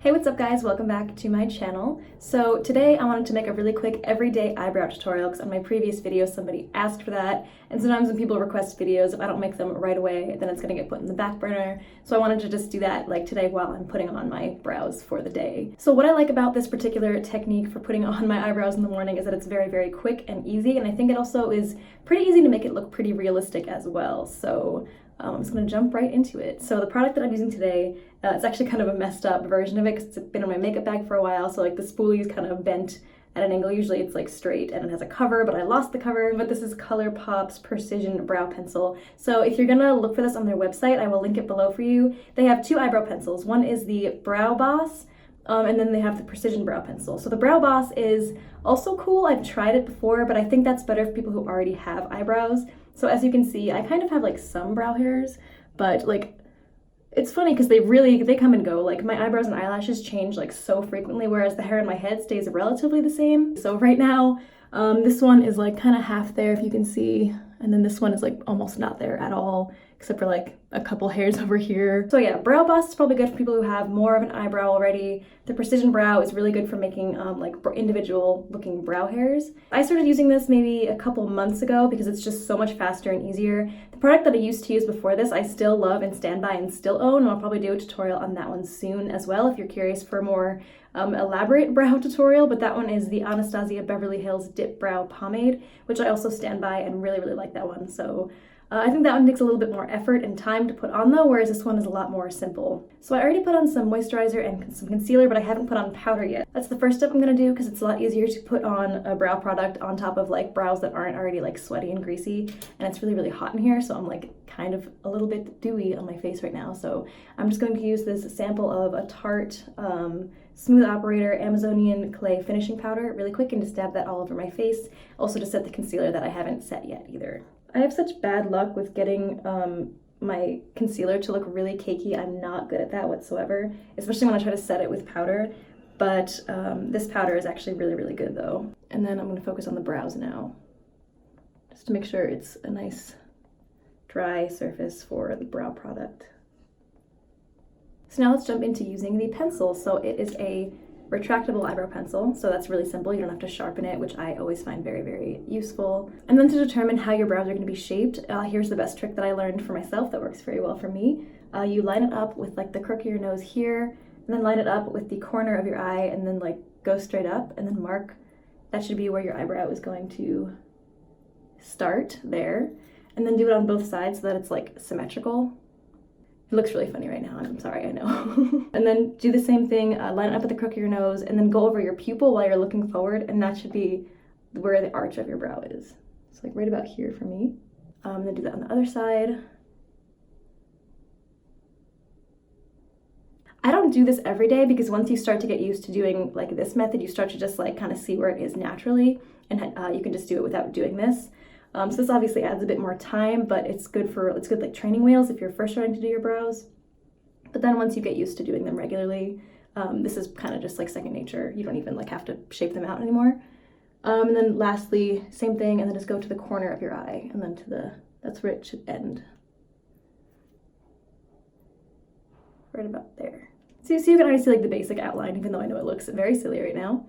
Hey, what's up guys? Welcome back to my channel. So today I wanted to make a really quick everyday eyebrow tutorial because on my previous video somebody asked for that, and sometimes when people request videos, if I don't make them right away, then it's gonna get put in the back burner. So I wanted to just do that like today while I'm putting on my brows for the day. So what I like about this particular technique for putting on my eyebrows in the morning is that it's very, very quick and easy, and I think it also is pretty easy to make it look pretty realistic as well. So I'm just going to jump right into it. So the product that I'm using today, it's actually kind of a messed up version of it because it's been in my makeup bag for a while, so like the spoolie is kind of bent at an angle. Usually it's like straight and it has a cover, but I lost the cover. But this is ColourPop's Precision Brow Pencil. So if you're gonna look for this on their website, I will link it below for you. They have two eyebrow pencils. One is the Brow Boss, and then they have the Precision Brow Pencil. So the Brow Boss is also cool. I've tried it before, but I think that's better for people who already have eyebrows. So as you can see, I kind of have like some brow hairs, but like, it's funny because they come and go. Like my eyebrows and eyelashes change like so frequently, whereas the hair in my head stays relatively the same. So right now, this one is like kind of half there if you can see, and then this one is like almost not there at all, except for like a couple hairs over here. So yeah, Brow Boss is probably good for people who have more of an eyebrow already. The Precision Brow is really good for making like individual looking brow hairs. I started using this maybe a couple months ago because it's just so much faster and easier. The product that I used to use before this, I still love and stand by and still own, and I'll probably do a tutorial on that one soon as well if you're curious for a more elaborate brow tutorial, but that one is the Anastasia Beverly Hills Dip Brow Pomade, which I also stand by and really, really like that one. So I think that one takes a little bit more effort and time to put on though, whereas this one is a lot more simple. So I already put on some moisturizer and some concealer, but I haven't put on powder yet. That's the first step I'm gonna do because it's a lot easier to put on a brow product on top of like brows that aren't already like sweaty and greasy. And it's really, really hot in here, so I'm like kind of a little bit dewy on my face right now. So I'm just going to use this sample of a Tarte Smooth Operator Amazonian Clay Finishing Powder really quick and just dab that all over my face. Also to set the concealer that I haven't set yet either. I have such bad luck with getting my concealer to look really cakey. I'm not good at that whatsoever, especially when I try to set it with powder. But this powder is actually really, really good though. And then I'm going to focus on the brows now, just to make sure it's a nice dry surface for the brow product. So now let's jump into using the pencil. So it is a retractable eyebrow pencil, so that's really simple. You don't have to sharpen it, which I always find very, very useful. And then to determine how your brows are going to be shaped, here's the best trick that I learned for myself that works very well for me. You line it up with like the crook of your nose here, and then line it up with the corner of your eye, and then like go straight up, and then mark. That should be where your eyebrow is going to start there, and then do it on both sides so that it's like symmetrical. It looks really funny right now, and I'm sorry, I know. And then do the same thing, line it up at the crook of your nose, and then go over your pupil while you're looking forward, and that should be where the arch of your brow is. It's like right about here for me. Then do that on the other side. I don't do this every day because once you start to get used to doing like this method, you start to just like kind of see where it is naturally, and you can just do it without doing this. So this obviously adds a bit more time, but it's good like training wheels if you're first starting to do your brows. But then once you get used to doing them regularly, this is kind of just like second nature. You don't even like have to shape them out anymore. And then lastly, same thing, and then just go to the corner of your eye, and then that's where it should end. Right about there. So you can already see like the basic outline, even though I know it looks very silly right now.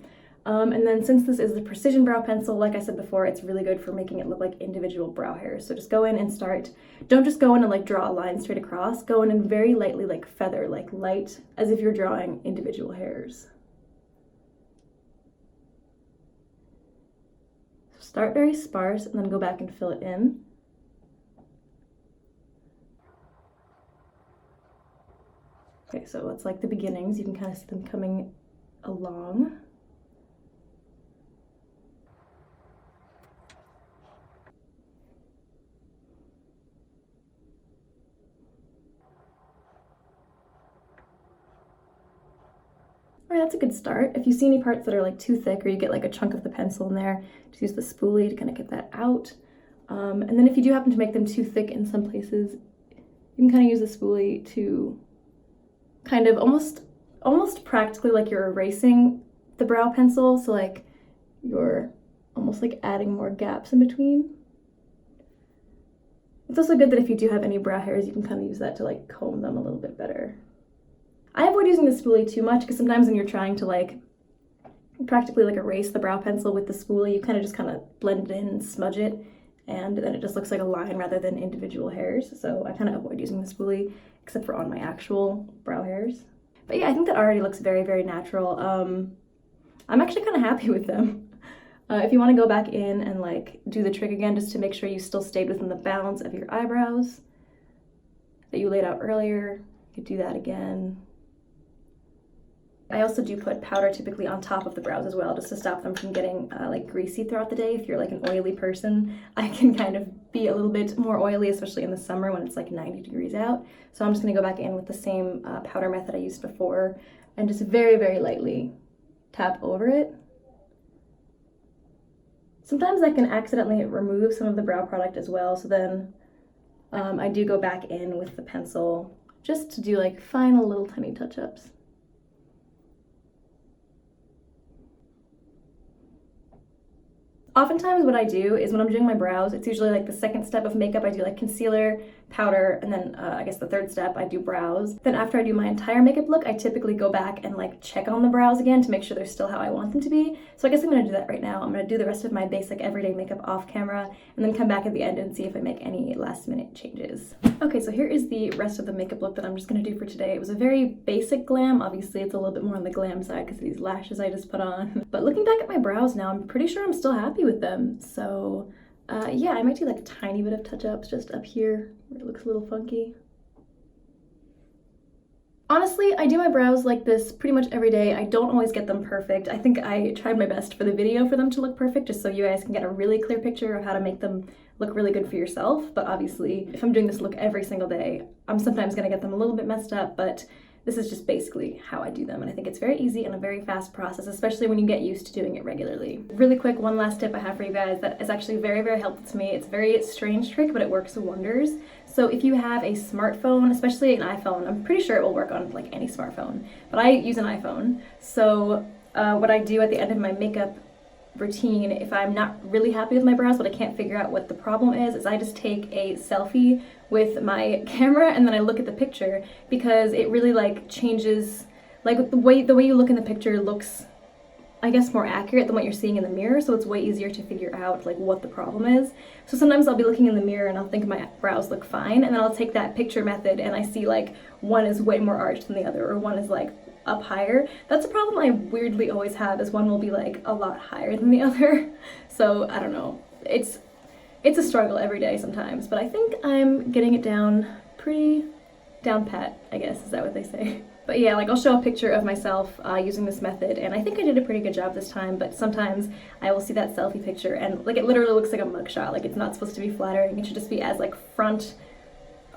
And then since this is the Precision Brow Pencil, like I said before, it's really good for making it look like individual brow hairs. So just go in and start. Don't just go in and like draw a line straight across. Go in and very lightly like feather, like light, as if you're drawing individual hairs. So start very sparse and then go back and fill it in. Okay, so it's like the beginnings. You can kind of see them coming along. All right, that's a good start. If you see any parts that are like too thick or you get like a chunk of the pencil in there, just use the spoolie to kind of get that out. And then if you do happen to make them too thick in some places, you can kind of use the spoolie to kind of almost practically like you're erasing the brow pencil. So like you're almost like adding more gaps in between. It's also good that if you do have any brow hairs, you can kind of use that to like comb them a little bit better. I avoid using the spoolie too much because sometimes when you're trying to like practically like erase the brow pencil with the spoolie, you kind of blend it in and smudge it, and then it just looks like a line rather than individual hairs. So I kind of avoid using the spoolie except for on my actual brow hairs. But yeah, I think that already looks very, very natural. I'm actually kind of happy with them. If you want to go back in and like do the trick again just to make sure you still stayed within the balance of your eyebrows that you laid out earlier, you could do that again. I also do put powder typically on top of the brows as well, just to stop them from getting like greasy throughout the day. If you're like an oily person, I can kind of be a little bit more oily, especially in the summer when it's like 90 degrees out. So I'm just gonna go back in with the same powder method I used before and just very, very lightly tap over it. Sometimes I can accidentally remove some of the brow product as well, so then I do go back in with the pencil just to do like final little tiny touch-ups. Oftentimes what I do is when I'm doing my brows, it's usually like the second step of makeup. I do like concealer, powder, and then I guess the third step I do brows. Then after I do my entire makeup look, I typically go back and like check on the brows again to make sure they're still how I want them to be. So I guess I'm gonna do that right now. I'm gonna do the rest of my basic everyday makeup off camera and then come back at the end and see if I make any last minute changes. Okay, so here is the rest of the makeup look that I'm just gonna do for today. It was a very basic glam. Obviously it's a little bit more on the glam side because of these lashes I just put on. But looking back at my brows now, I'm pretty sure I'm still happy with them. So yeah, I might do like a tiny bit of touch-ups just up here where it looks a little funky. Honestly, I do my brows like this pretty much every day. I don't always get them perfect. I think I tried my best for the video for them to look perfect just so you guys can get a really clear picture of how to make them look really good for yourself. But obviously, if I'm doing this look every single day, I'm sometimes gonna get them a little bit messed up, but this is just basically how I do them, and I think it's very easy and a very fast process, especially when you get used to doing it regularly. Really quick, one last tip I have for you guys that is actually very, very helpful to me. It's a very strange trick, but it works wonders. So if you have a smartphone, especially an iPhone, I'm pretty sure it will work on like any smartphone, but I use an iPhone. So what I do at the end of my makeup routine, if I'm not really happy with my brows but I can't figure out what the problem is I just take a selfie with my camera and then I look at the picture, because it really like changes, like the way you look in the picture looks, I guess, more accurate than what you're seeing in the mirror, so it's way easier to figure out like what the problem is. So sometimes I'll be looking in the mirror and I'll think my brows look fine, and then I'll take that picture method and I see like one is way more arched than the other, or one is like up higher. That's a problem I weirdly always have, is one will be like a lot higher than the other. So I don't know, it's a struggle every day sometimes, but I think I'm getting it down pretty down pat, I guess, is that what they say? But yeah, like I'll show a picture of myself using this method, and I think I did a pretty good job this time, but sometimes I will see that selfie picture and like it literally looks like a mugshot. Like it's not supposed to be flattering, it should just be as like front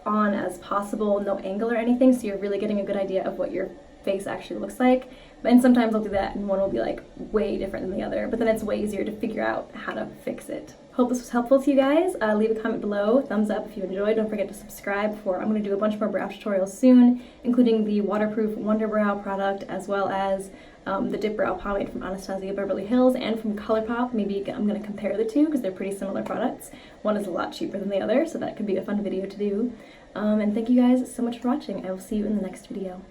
on as possible, no angle or anything, so you're really getting a good idea of what your face actually looks like. And sometimes I'll do that and one will be like way different than the other, but then it's way easier to figure out how to fix it. Hope this was helpful to you guys. Leave a comment below, thumbs up if you enjoyed. Don't forget to subscribe I'm going to do a bunch more brow tutorials soon, including the waterproof Wonder Brow product, as well as the Dip Brow Pomade from Anastasia Beverly Hills and from ColourPop. Maybe I'm going to compare the two because they're pretty similar products. One is a lot cheaper than the other, so that could be a fun video to do. And thank you guys so much for watching. I will see you in the next video.